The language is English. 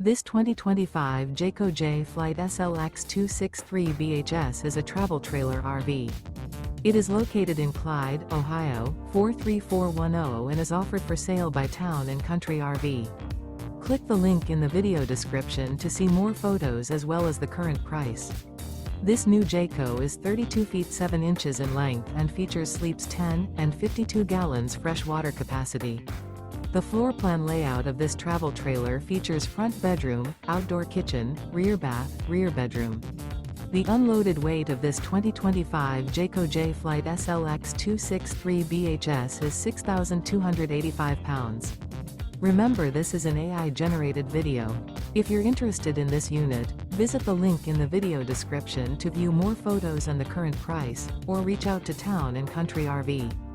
This 2025 Jayco Flight SLX 263 is a travel trailer RV. It is located in Clyde, Ohio, 43410 and is offered for sale by Town & Country RV. Click the link in the video description to see more photos as well as the current price. This new Jayco is 32 feet 7 inches in length and features sleeps 10 and 52 gallons fresh water capacity. The floor plan layout of this travel trailer features front bedroom, outdoor kitchen, rear bath, rear bedroom. The unloaded weight of this 2025 Jayco Flight SLX 263 is 6,285 pounds. Remember, this is an AI-generated video. If you're interested in this unit, visit the link in the video description to view more photos and the current price, or reach out to Town & Country RV.